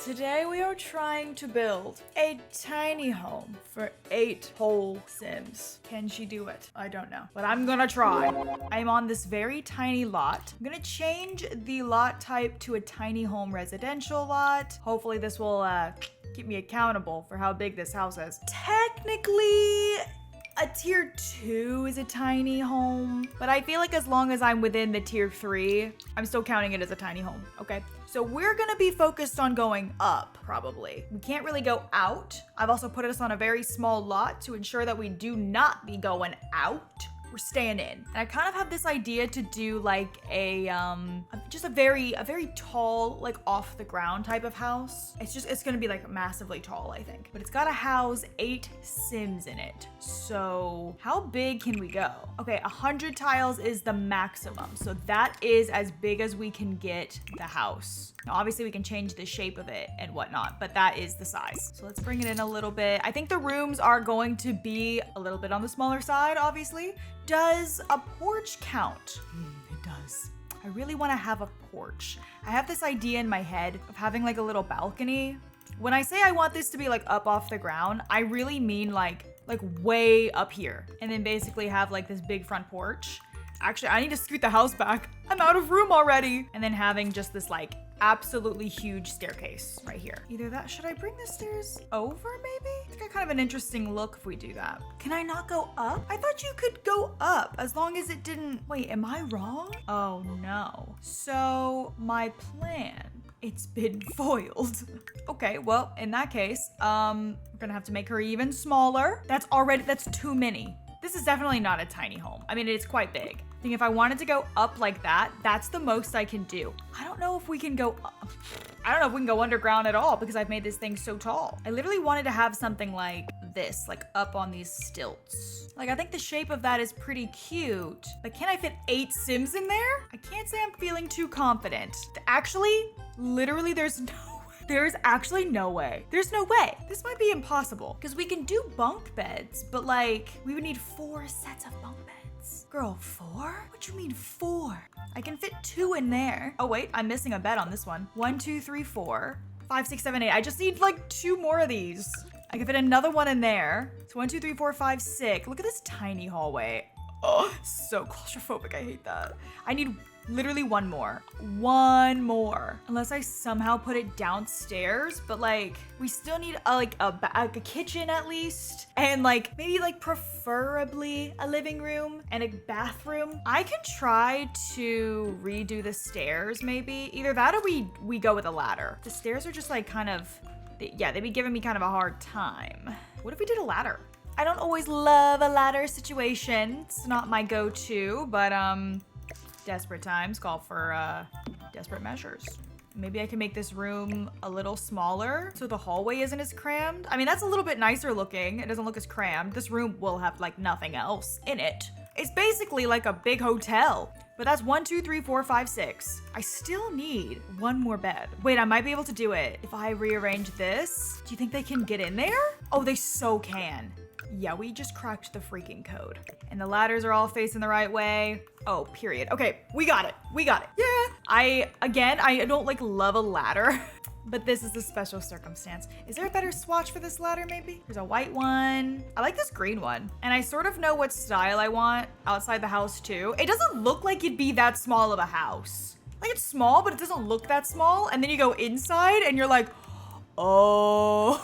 Today we are trying to build a tiny home for 8 whole Sims. Can she do it? I don't know, but I'm gonna try. I'm on this very tiny lot. I'm gonna change the lot type to a tiny home residential lot. Hopefully this will keep me accountable for how big this house is. Technically, a tier 2 is a tiny home, but I feel like as long as I'm within the tier 3, I'm still counting it as a tiny home, okay? So we're gonna be focused on going up, probably. We can't really go out. I've also put us on a very small lot to ensure that we do not be going out. We're staying in. And I kind of have this idea to do like a very tall, like off the ground type of house. It's gonna be like massively tall, I think. But it's gotta house 8 Sims in it. So how big can we go? Okay, 100 tiles is the maximum. So that is as big as we can get the house. Now, obviously we can change the shape of it and whatnot, but that is the size. So let's bring it in a little bit. I think the rooms are going to be a little bit on the smaller side, obviously. Does a porch count? It does. I really want to have a porch. I have this idea in my head of having like a little balcony. When I say I want this to be like up off the ground, I really mean like way up here. And then basically have like this big front porch. Actually, I need to scoot the house back. I'm out of room already. And then having just this like absolutely huge staircase right here. Either that, should I bring the stairs over maybe? It's got kind of an interesting look if we do that. Can I not go up? I thought you could go up as long as it didn't, wait, am I wrong? Oh no. So my plan, it's been foiled. Okay, well, in that case, we're gonna have to make her even smaller. That's too many. This is definitely not a tiny home. I mean, it's quite big. I think if I wanted to go up like that, that's the most I can do. I don't know if we can go up. I don't know if we can go underground at all because I've made this thing so tall. I literally wanted to have something like this, like up on these stilts. Like, I think the shape of that is pretty cute. But can I fit 8 Sims in there? I can't say I'm feeling too confident. Actually, literally, there's actually no way. There's no way. This might be impossible because we can do bunk beds, but like we would need 4 sets of bunk beds. Girl, 4? What do you mean 4? I can fit 2 in there. Oh wait, I'm missing a bed on this one. 1, 2, 3, 4, 5, 6, 7, 8. I just need like 2 more of these. I can fit another one in there. So 1, 2, 3, 4, 5, 6. Look at this tiny hallway. Oh, so claustrophobic. I hate that. I need literally 1 more. 1 more. Unless I somehow put it downstairs, but like we still need a kitchen at least. And like maybe like preferably a living room and a bathroom. I can try to redo the stairs maybe. Either that or we go with a ladder. The stairs are just like kind of, yeah, they'd be giving me kind of a hard time. What if we did a ladder? I don't always love a ladder situation. It's not my go-to, but desperate times call for desperate measures. Maybe I can make this room a little smaller so the hallway isn't as crammed. I mean, that's a little bit nicer looking. It doesn't look as crammed. This room will have like nothing else in it. It's basically like a big hotel. But that's 1, 2, 3, 4, 5, 6. I still need 1 more bed. Wait, I might be able to do it. If I rearrange this, do you think they can get in there? Oh, they so can. Yeah, we just cracked the freaking code. And the ladders are all facing the right way. Oh, period. Okay, we got it. We got it. Yeah. I don't like love a ladder, but this is a special circumstance. Is there a better swatch for this ladder maybe? There's a white one. I like this green one. And I sort of know what style I want outside the house too. It doesn't look like it'd be that small of a house. Like it's small, but it doesn't look that small. And then you go inside and you're like, oh,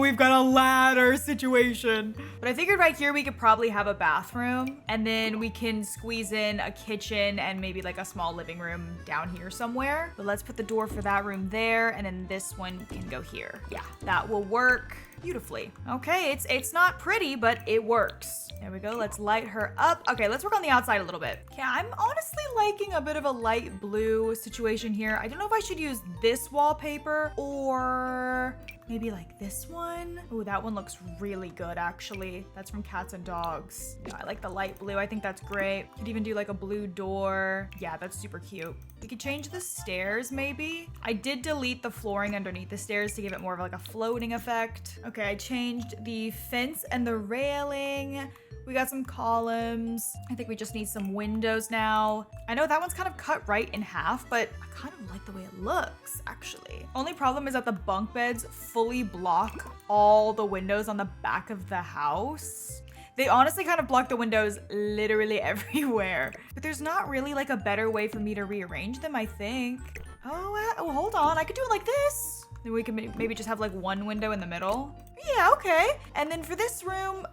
we've got a ladder situation. But I figured right here we could probably have a bathroom and then we can squeeze in a kitchen and maybe like a small living room down here somewhere. But let's put the door for that room there and then this one can go here. Yeah, that will work beautifully. Okay, it's not pretty, but it works. There we go. Let's light her up. Okay, let's work on the outside a little bit. Okay, I'm honestly liking a bit of a light blue situation here. I don't know if I should use this wallpaper or maybe like this one. Oh, that one looks really good actually. That's from Cats and Dogs. Yeah, I like the light blue. I think that's great. Could even do like a blue door. Yeah, that's super cute. We could change the stairs maybe. I did delete the flooring underneath the stairs to give it more of like a floating effect. Okay, I changed the fence and the railing. We got some columns. I think we just need some windows now. I know that one's kind of cut right in half, but I kind of like the way it looks, actually. Only problem is that the bunk beds fully block all the windows on the back of the house. They honestly kind of block the windows literally everywhere. But there's not really like a better way for me to rearrange them, I think. Oh, hold on. I could do it like this. Then we can maybe just have like one window in the middle. Yeah, okay. And then for this room,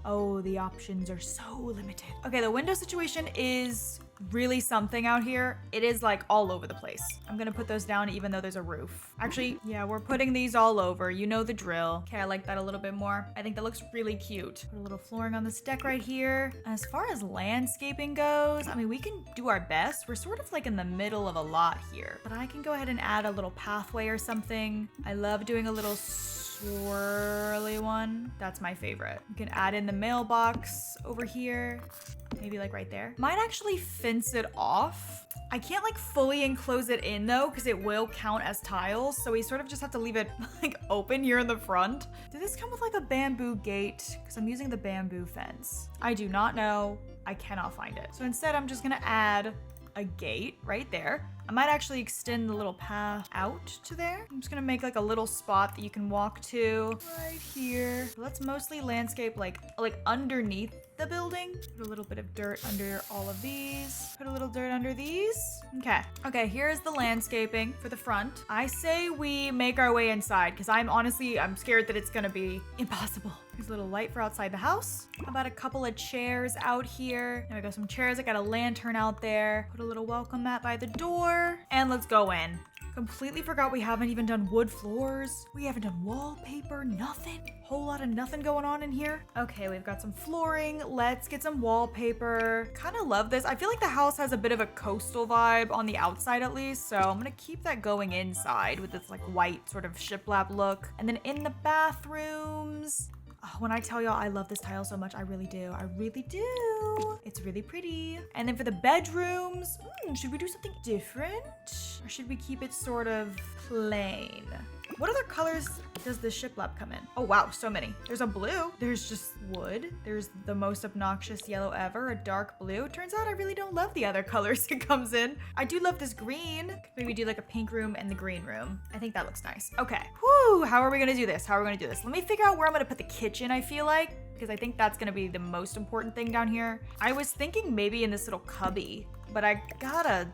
oh, the options are so limited. Okay, the window situation is really something out here. It is like all over the place. I'm gonna put those down even though there's a roof. Actually, yeah, we're putting these all over. You know the drill. Okay, I like that a little bit more. I think that looks really cute. Put a little flooring on this deck right here. As far as landscaping goes, I mean, we can do our best. We're sort of like in the middle of a lot here, but I can go ahead and add a little pathway or something. I love doing a little swirly one. That's my favorite. You can add in the mailbox over here. Maybe like right there. Might actually fence it off. I can't like fully enclose it in though, because it will count as tiles. So we sort of just have to leave it like open here in the front. Did this come with like a bamboo gate? Because I'm using the bamboo fence. I do not know. I cannot find it. So instead I'm just gonna add a gate right there. I might actually extend the little path out to there. I'm just gonna make like a little spot that you can walk to right here. Let's mostly landscape like underneath the building. Put a little bit of dirt under all of these. Put a little dirt under these. Okay, here's the landscaping for the front. I say we make our way inside because I'm scared that it's gonna be impossible. Here's a little light for outside the house. How about a couple of chairs out here? There we go, some chairs. I got a lantern out there. Put a little welcome mat by the door. And let's go in. Completely forgot we haven't even done wood floors. We haven't done wallpaper, nothing. Whole lot of nothing going on in here. Okay, we've got some flooring. Let's get some wallpaper. Kind of love this. I feel like the house has a bit of a coastal vibe on the outside at least. So I'm gonna keep that going inside with this like white sort of shiplap look. And then in the bathrooms, oh, when I tell y'all I love this tile so much, I really do. I really do. It's really pretty. And then for the bedrooms, should we do something different? Or should we keep it sort of plain? What other colors does the shiplap come in? Oh wow, so many. There's a blue. There's just wood. There's the most obnoxious yellow ever, a dark blue. Turns out I really don't love the other colors it comes in. I do love this green. Could maybe do like a pink room and the green room. I think that looks nice. Okay. Whew, how are we gonna do this? Let me figure out where I'm gonna put the kitchen, I feel like, because I think that's gonna be the most important thing down here. I was thinking maybe in this little cubby, but I gotta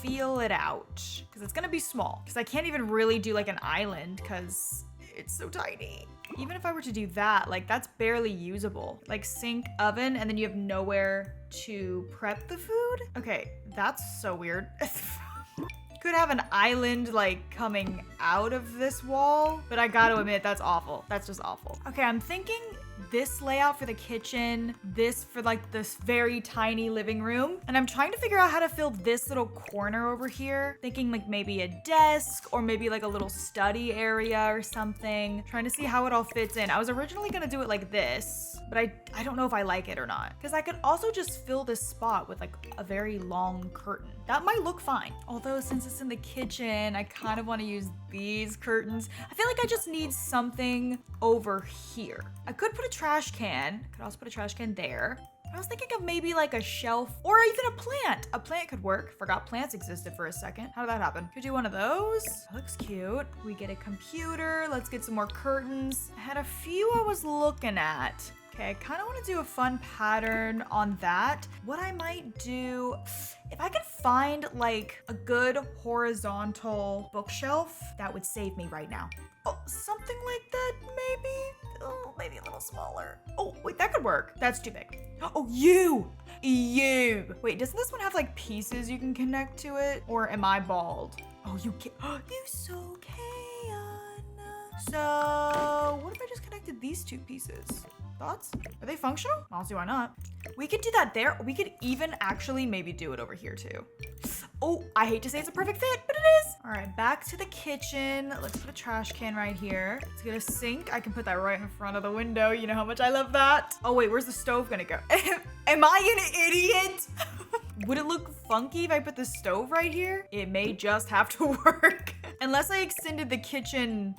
feel it out because it's gonna be small, because I can't even really do like an island because it's so tiny. Even if I were to do that, like that's barely usable. Like sink, oven, and then you have nowhere to prep the food. Okay, that's so weird. Could have an island like coming out of this wall, but I gotta admit that's awful. That's just awful. Okay, I'm thinking this layout for the kitchen, this for like this very tiny living room. And I'm trying to figure out how to fill this little corner over here. Thinking like maybe a desk or maybe like a little study area or something. Trying to see how it all fits in. I was originally gonna do it like this, but I don't know if I like it or not. Because I could also just fill this spot with like a very long curtain. That might look fine. Although since it's in the kitchen, I kind of want to use these curtains. I feel like I just need something over here. I could put a trash can. Could also put a trash can there. I was thinking of maybe like a shelf or even a plant. A plant could work. Forgot plants existed for a second. How did that happen? Could do one of those. That looks cute. We get a computer. Let's get some more curtains. I had a few I was looking at. Okay, I kind of want to do a fun pattern on that. What I might do, if I could find like a good horizontal bookshelf, that would save me right now. Oh, something like that, maybe? Oh, maybe a little smaller. Oh, wait, that could work. That's too big. Oh, you. Wait, doesn't this one have like pieces you can connect to it? Or am I bald? Oh, you can. You so can. So, what if I just connected these two pieces? Thoughts? Are they functional? I don't see why not. We could do that there. We could even actually maybe do it over here too. Oh, I hate to say it's a perfect fit, but it is. All right, back to the kitchen. Let's put a trash can right here. Let's get a sink. I can put that right in front of the window. You know how much I love that. Oh wait, where's the stove gonna go? Am I an idiot? Would it look funky if I put the stove right here? It may just have to work. Unless I extended the kitchen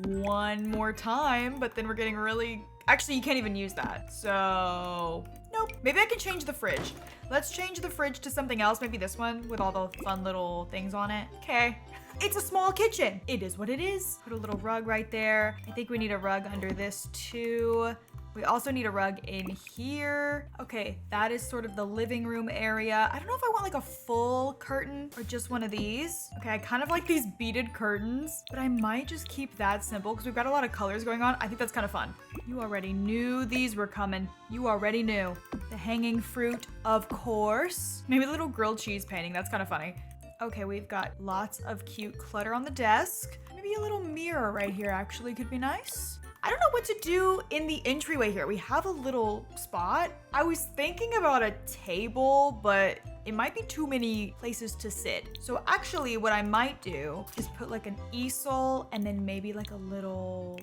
one more time, but then we're getting really... Actually, you can't even use that. So, nope. Maybe I can change the fridge. Let's change the fridge to something else. Maybe this one with all the fun little things on it. Okay. It's a small kitchen. It is what it is. Put a little rug right there. I think we need a rug under this too. We also need a rug in here. Okay, that is sort of the living room area. I don't know if I want like a full curtain or just one of these. Okay, I kind of like these beaded curtains, but I might just keep that simple because we've got a lot of colors going on. I think that's kind of fun. You already knew these were coming. You already knew. The hanging fruit, of course. Maybe a little grilled cheese painting. That's kind of funny. Okay, we've got lots of cute clutter on the desk. Maybe a little mirror right here actually could be nice. I don't know what to do in the entryway here. We have a little spot. I was thinking about a table, but it might be too many places to sit. So actually what I might do is put like an easel and then maybe like a little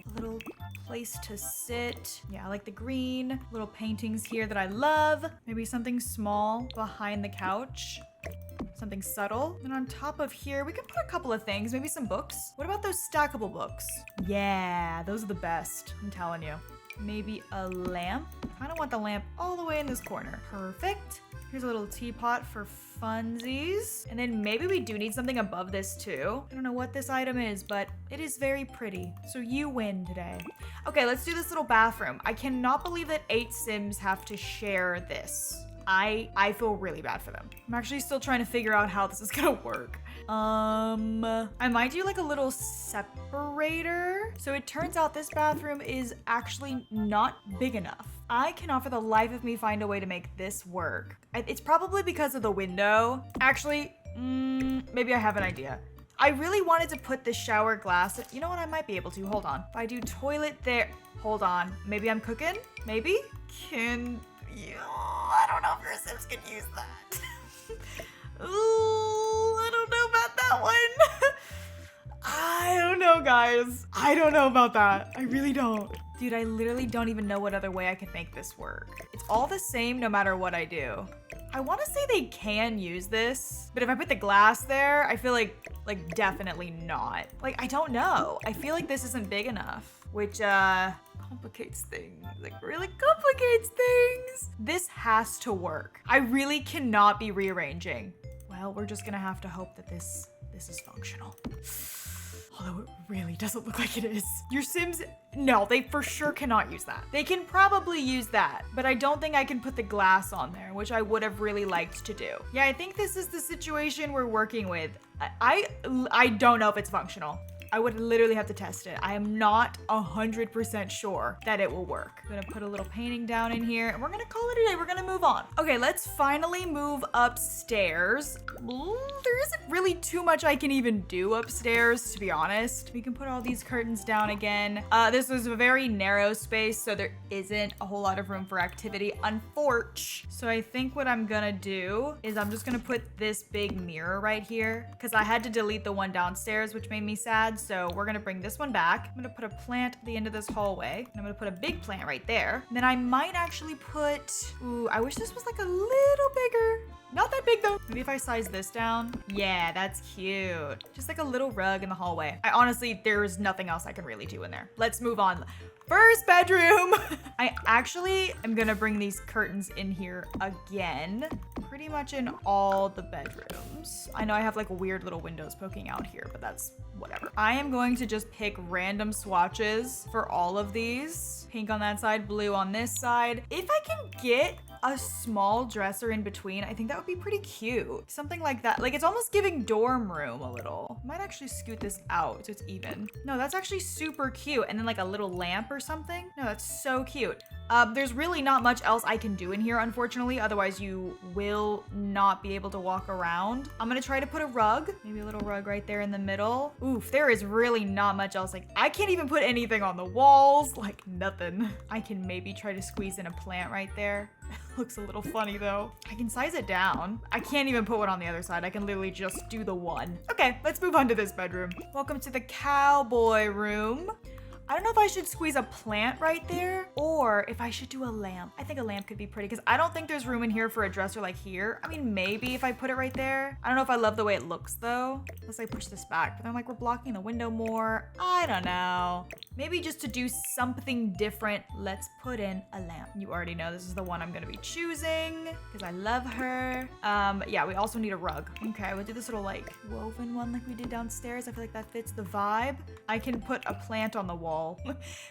place to sit. Yeah, I like the green, little paintings here that I love. Maybe something small behind the couch. Something subtle. And on top of here, we can put a couple of things, maybe some books. What about those stackable books? Yeah, those are the best, I'm telling you. Maybe a lamp. I kind of want the lamp all the way in this corner. Perfect. Here's a little teapot for funsies. And then maybe we do need something above this too. I don't know what this item is, but it is very pretty. So you win today. Okay, let's do this little bathroom. I cannot believe that 8 Sims have to share this. I feel really bad for them. I'm actually still trying to figure out how this is gonna work. I might do like a little separator. So it turns out this bathroom is actually not big enough. I cannot for the life of me find a way to make this work. It's probably because of the window. Actually, maybe I have an idea. I really wanted to put the shower glass. You know what? I might be able to. Hold on. If I do toilet there. Hold on. Maybe I'm cooking? Maybe? I don't know if your Sims can use that. Ooh, I don't know about that one. I don't know, guys. I don't know about that. I really don't. Dude, I literally don't even know what other way I can make this work. It's all the same no matter what I do. I want to say they can use this, but if I put the glass there, I feel like definitely not. Like, I don't know. I feel like this isn't big enough, which, complicates things, like really complicates things. This has to work. I really cannot be rearranging. Well, we're just gonna have to hope that this is functional. Although it really doesn't look like it is. Your Sims, no, they for sure cannot use that. They can probably use that, but I don't think I can put the glass on there, which I would have really liked to do. Yeah, I think this is the situation we're working with. I don't know if it's functional. I would literally have to test it. I am not 100% sure that it will work. I'm gonna put a little painting down in here and we're gonna call it a day. We're gonna move on. Okay, let's finally move upstairs. There isn't really too much I can even do upstairs, to be honest. We can put all these curtains down again. This is a very narrow space, so there isn't a whole lot of room for activity, unfortunately. So I think what I'm gonna do is I'm just gonna put this big mirror right here because I had to delete the one downstairs, which made me sad. So we're gonna bring this one back. I'm gonna put a plant at the end of this hallway. And I'm gonna put a big plant right there. And then I might actually put, ooh, I wish this was like a little bigger. Not that big though. Maybe if I size this down. Yeah, that's cute. Just like a little rug in the hallway. I honestly, there's nothing else I can really do in there. Let's move on. First bedroom. I actually am gonna bring these curtains in here again. Pretty much in all the bedrooms. I know I have like weird little windows poking out here, but that's whatever. I am going to just pick random swatches for all of these. Pink on that side, blue on this side. If I can get a small dresser in between, I think that would be pretty cute. Something like that. Like, it's almost giving dorm room a little. Might actually scoot this out so it's even. No, that's actually super cute. And then like a little lamp or something. No, that's so cute. There's really not much else I can do in here, unfortunately. Otherwise, you will not be able to walk around. I'm gonna try to put a rug. Maybe a little rug right there in the middle. Oof, there is really not much else. Like, I can't even put anything on the walls. Like, nothing. I can maybe try to squeeze in a plant right there. Looks a little funny though. I can size it down. I can't even put one on the other side. I can literally just do the one. Okay, let's move on to this bedroom. Welcome to the cowboy room. I don't know if I should squeeze a plant right there or if I should do a lamp. I think a lamp could be pretty because I don't think there's room in here for a dresser like here. I mean, maybe if I put it right there. I don't know if I love the way it looks though. Unless I push this back, but then like we're blocking the window more. I don't know. Maybe just to do something different, let's put in a lamp. You already know this is the one I'm gonna be choosing because I love her. Yeah, we also need a rug. Okay, we'll do this little like woven one like we did downstairs. I feel like that fits the vibe. I can put a plant on the wall.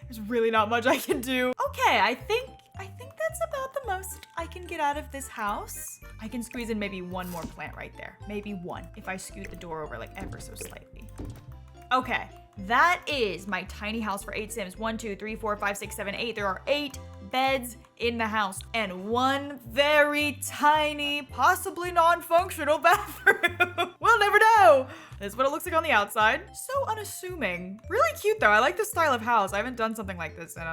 There's really not much I can do. Okay, I think that's about the most I can get out of this house. I can squeeze in maybe one more plant right there. Maybe one if I scoot the door over like ever so slightly. Okay, that is my tiny house for 8 Sims. 1, 2, 3, 4, 5, 6, 7, 8. There are 8 beds in the house and one very tiny, possibly non-functional bathroom. We'll never know. This is what it looks like on the outside. So unassuming. Really cute though. I like this style of house. I haven't done something like this in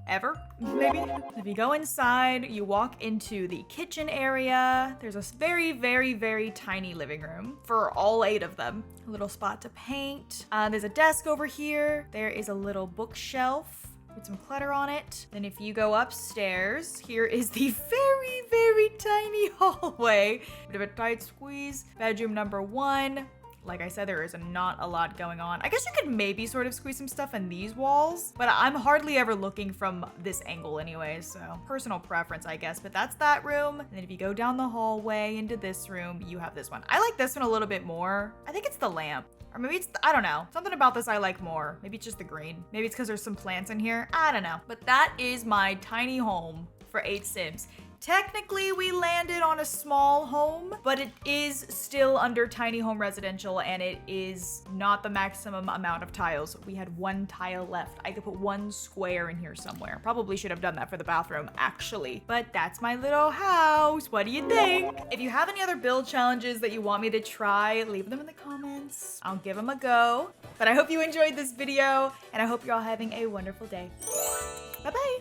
ever, maybe? If you go inside, you walk into the kitchen area. There's a very, very, very tiny living room for all 8 of them. A little spot to paint. There's a desk over here. There is a little bookshelf with some clutter on it. Then if you go upstairs, here is the very, very tiny hallway. Bit of a tight squeeze. Bedroom number 1. Like I said, there is not a lot going on. I guess you could maybe sort of squeeze some stuff in these walls, but I'm hardly ever looking from this angle anyways, so personal preference, I guess. But that's that room. And then if you go down the hallway into this room, you have this one. I like this one a little bit more. I think it's the lamp. Or maybe it's, I don't know. Something about this I like more. Maybe it's just the green. Maybe it's because there's some plants in here. I don't know. But that is my tiny home for 8 Sims. Technically, we landed on a small home, but it is still under tiny home residential and it is not the maximum amount of tiles. We had 1 tile left. I could put 1 square in here somewhere. Probably should have done that for the bathroom, actually. But that's my little house. What do you think? If you have any other build challenges that you want me to try, leave them in the comments. I'll give them a go. But I hope you enjoyed this video and I hope you're all having a wonderful day.